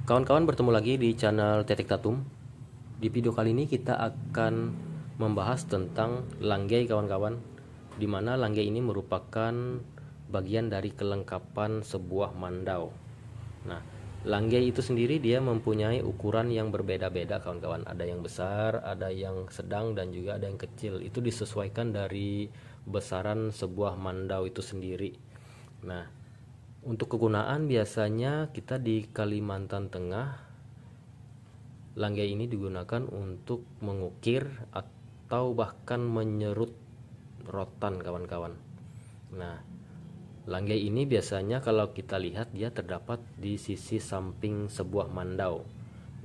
Kawan-kawan, bertemu lagi di channel Tetek Tatum. Di video kali ini kita akan membahas tentang langgei, kawan-kawan, di mana langgei ini merupakan bagian dari kelengkapan sebuah mandau. Nah, langgei itu sendiri dia mempunyai ukuran yang berbeda-beda, kawan-kawan. Ada yang besar, ada yang sedang, dan juga ada yang kecil. Itu disesuaikan dari besaran sebuah mandau itu sendiri. Nah, untuk kegunaan biasanya kita di Kalimantan Tengah, langgei ini digunakan untuk mengukir atau bahkan menyerut rotan, kawan-kawan. Nah, langgei ini biasanya kalau kita lihat dia terdapat di sisi samping sebuah mandau.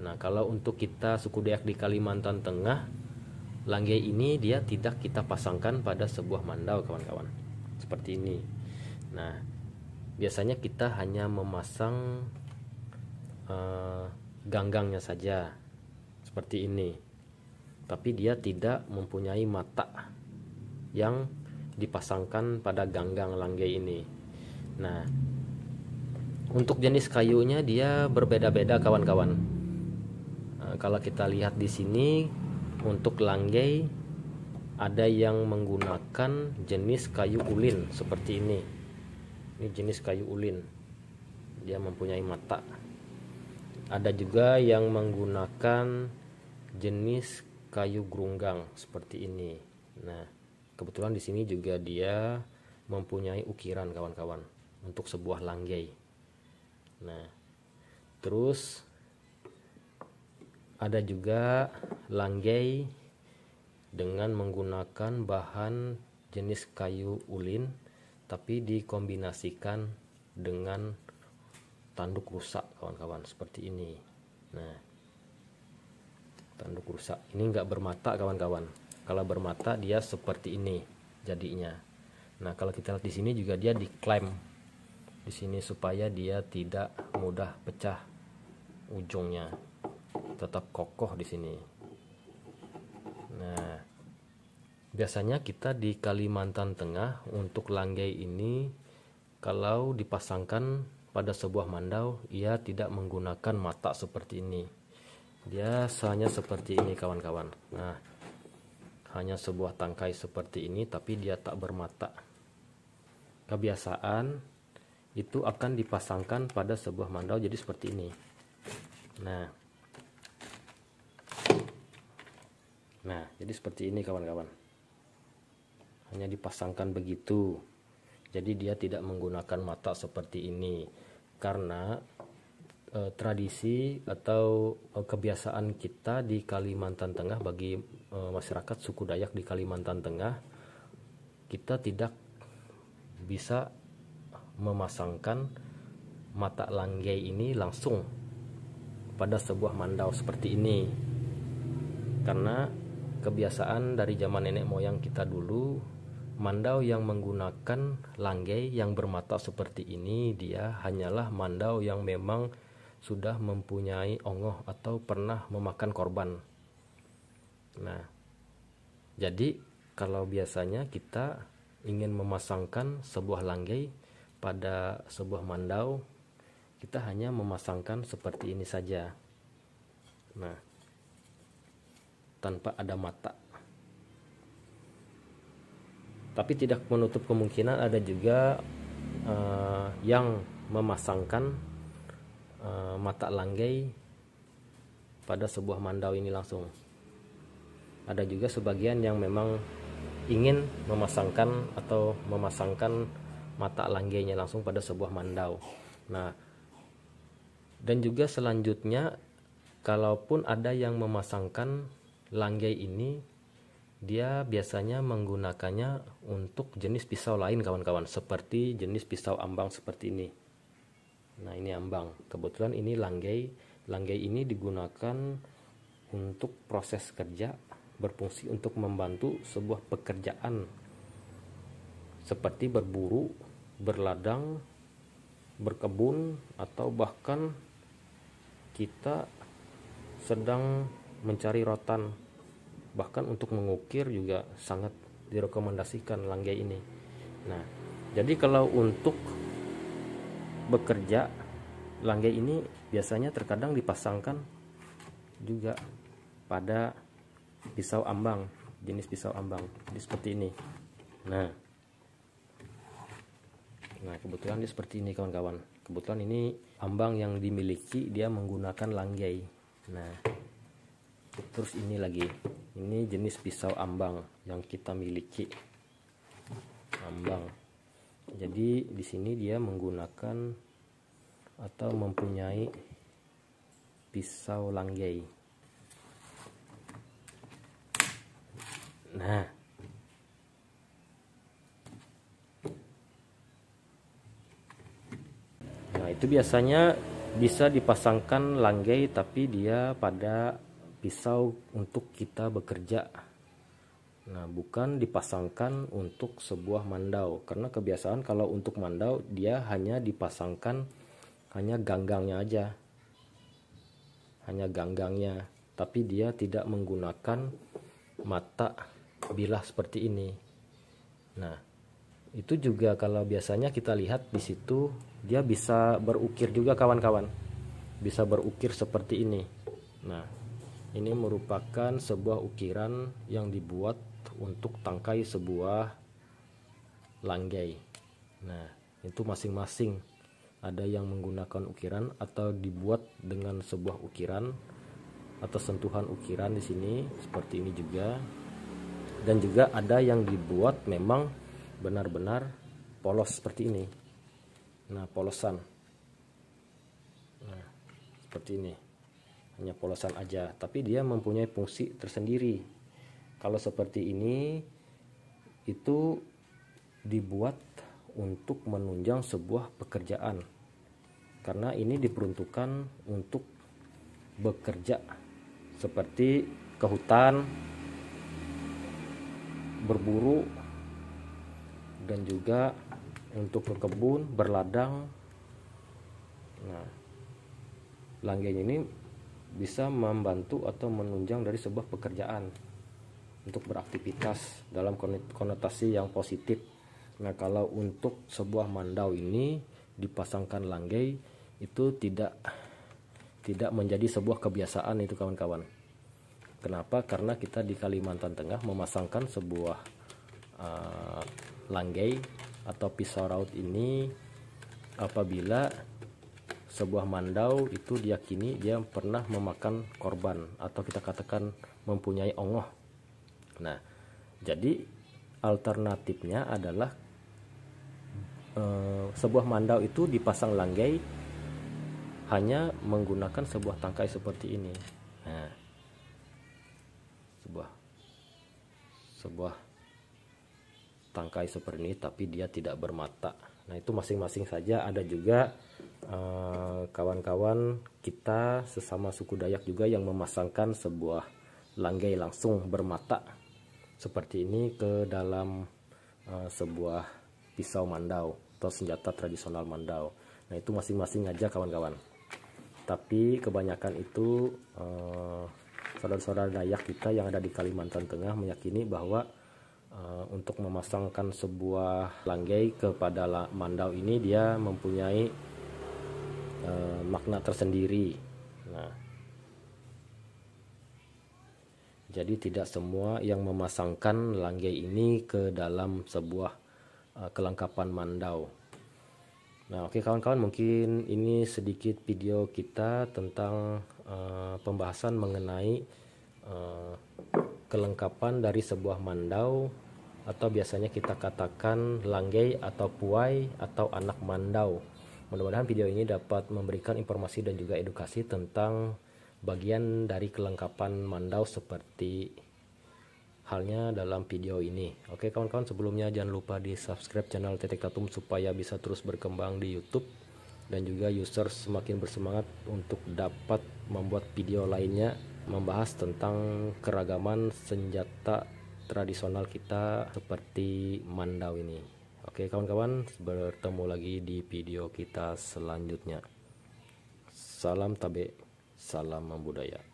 Nah, kalau untuk kita suku Dayak di Kalimantan Tengah, langgei ini dia tidak kita pasangkan pada sebuah mandau, kawan-kawan. Seperti ini. Nah, biasanya kita hanya memasang ganggangnya saja seperti ini, tapi dia tidak mempunyai mata yang dipasangkan pada ganggang langgei ini. Nah, untuk jenis kayunya dia berbeda-beda, kawan-kawan. Kalau kita lihat di sini untuk langgei ada yang menggunakan jenis kayu ulin seperti ini. Ini jenis kayu ulin, dia mempunyai mata. Ada juga yang menggunakan jenis kayu grunggang seperti ini. Nah, kebetulan di sini juga dia mempunyai ukiran, kawan-kawan, untuk sebuah langgei. Nah, terus ada juga langgei dengan menggunakan bahan jenis kayu ulin tapi dikombinasikan dengan tanduk rusak, kawan-kawan, seperti ini. Nah, tanduk rusak ini enggak bermata, kawan-kawan. Kalau bermata dia seperti ini jadinya. Nah, kalau kita lihat di sini juga dia diklem di sini supaya dia tidak mudah pecah ujungnya, tetap kokoh di sini. Nah, biasanya kita di Kalimantan Tengah untuk langgei ini kalau dipasangkan pada sebuah mandau, ia tidak menggunakan mata seperti ini. Dia hanya seperti ini, kawan-kawan. Nah, hanya sebuah tangkai seperti ini tapi dia tak bermata. Kebiasaan itu akan dipasangkan pada sebuah mandau jadi seperti ini. Nah, jadi seperti ini, kawan-kawan. Hanya dipasangkan begitu. Jadi dia tidak menggunakan mata seperti ini karena tradisi atau kebiasaan kita di Kalimantan Tengah, bagi masyarakat suku Dayak di Kalimantan Tengah, kita tidak bisa memasangkan mata langgei ini langsung pada sebuah mandau seperti ini karena kebiasaan dari zaman nenek moyang kita dulu, mandau yang menggunakan langgei yang bermata seperti ini dia hanyalah mandau yang memang sudah mempunyai ongoh atau pernah memakan korban. Nah, jadi kalau biasanya kita ingin memasangkan sebuah langgei pada sebuah mandau, kita hanya memasangkan seperti ini saja. Nah, tanpa ada mata. Tapi tidak menutup kemungkinan ada juga yang memasangkan mata langgei pada sebuah mandau ini langsung. Ada juga sebagian yang memang ingin memasangkan atau memasangkan mata langgeinya langsung pada sebuah mandau. Nah, dan juga selanjutnya, kalaupun ada yang memasangkan langgei ini, dia biasanya menggunakannya untuk jenis pisau lain, kawan-kawan, seperti jenis pisau ambang seperti ini. Nah, ini ambang. Kebetulan ini langgei. Langgei ini digunakan untuk proses kerja, berfungsi untuk membantu sebuah pekerjaan seperti berburu, berladang, berkebun, atau bahkan kita sedang mencari rotan. Bahkan untuk mengukir juga sangat direkomendasikan langgei ini. Nah, jadi kalau untuk bekerja langgei ini biasanya terkadang dipasangkan juga pada pisau ambang, jenis pisau ambang, jadi seperti ini. Nah kebetulan dia seperti ini kawan-kawan. Kebetulan ini ambang yang dimiliki dia menggunakan langgei. Nah terus ini lagi, ini jenis pisau ambang yang kita miliki, ambang. Jadi di sini dia menggunakan atau mempunyai pisau langgei. Nah itu biasanya bisa dipasangkan langgei, tapi dia pada pisau untuk kita bekerja. Nah bukan dipasangkan untuk sebuah mandau, karena kebiasaan kalau untuk mandau dia hanya dipasangkan hanya ganggangnya aja, hanya ganggangnya, tapi dia tidak menggunakan mata bilah seperti ini. Nah itu juga kalau biasanya kita lihat di situ dia bisa berukir juga kawan-kawan, bisa berukir seperti ini. Nah ini merupakan sebuah ukiran yang dibuat untuk tangkai sebuah langgei. Nah itu masing-masing ada yang menggunakan ukiran atau dibuat dengan sebuah ukiran atau sentuhan ukiran di sini seperti ini juga, dan juga ada yang dibuat memang benar-benar polos seperti ini. Nah polosan, nah seperti ini, hanya polosan aja, tapi dia mempunyai fungsi tersendiri. Kalau seperti ini itu dibuat untuk menunjang sebuah pekerjaan, karena ini diperuntukkan untuk bekerja seperti ke hutan, berburu, dan juga untuk ke kebun, berladang. Nah langgei ini bisa membantu atau menunjang dari sebuah pekerjaan untuk beraktivitas dalam konotasi yang positif. Nah kalau untuk sebuah mandau ini dipasangkan langgei itu tidak menjadi sebuah kebiasaan itu kawan-kawan. Kenapa? Karena kita di Kalimantan Tengah memasangkan sebuah langgei atau pisau raut ini apabila sebuah mandau itu diyakini dia pernah memakan korban atau kita katakan mempunyai ongoh. Nah jadi alternatifnya adalah sebuah mandau itu dipasang langgei hanya menggunakan sebuah tangkai seperti ini. Nah sebuah tangkai seperti ini, tapi dia tidak bermata. Nah itu masing-masing saja. Ada juga kawan-kawan kita sesama suku Dayak juga yang memasangkan sebuah langgei langsung bermata seperti ini ke dalam sebuah pisau mandau atau senjata tradisional mandau. Nah itu masing-masing aja kawan-kawan, tapi kebanyakan itu saudara-saudara Dayak kita yang ada di Kalimantan Tengah meyakini bahwa untuk memasangkan sebuah langgei kepada mandau ini dia mempunyai makna tersendiri. Nah jadi tidak semua yang memasangkan langgei ini ke dalam sebuah kelengkapan mandau. Nah oke kawan-kawan, mungkin ini sedikit video kita tentang pembahasan mengenai kelengkapan dari sebuah mandau, atau biasanya kita katakan langgei atau puai atau anak mandau. Mudah-mudahan video ini dapat memberikan informasi dan juga edukasi tentang bagian dari kelengkapan mandau seperti halnya dalam video ini. Oke kawan-kawan, sebelumnya jangan lupa di subscribe channel Tetek Tatum supaya bisa terus berkembang di YouTube, dan juga user semakin bersemangat untuk dapat membuat video lainnya membahas tentang keragaman senjata tradisional kita seperti mandau ini. Oke kawan-kawan, bertemu lagi di video kita selanjutnya. Salam tabe, salam budaya.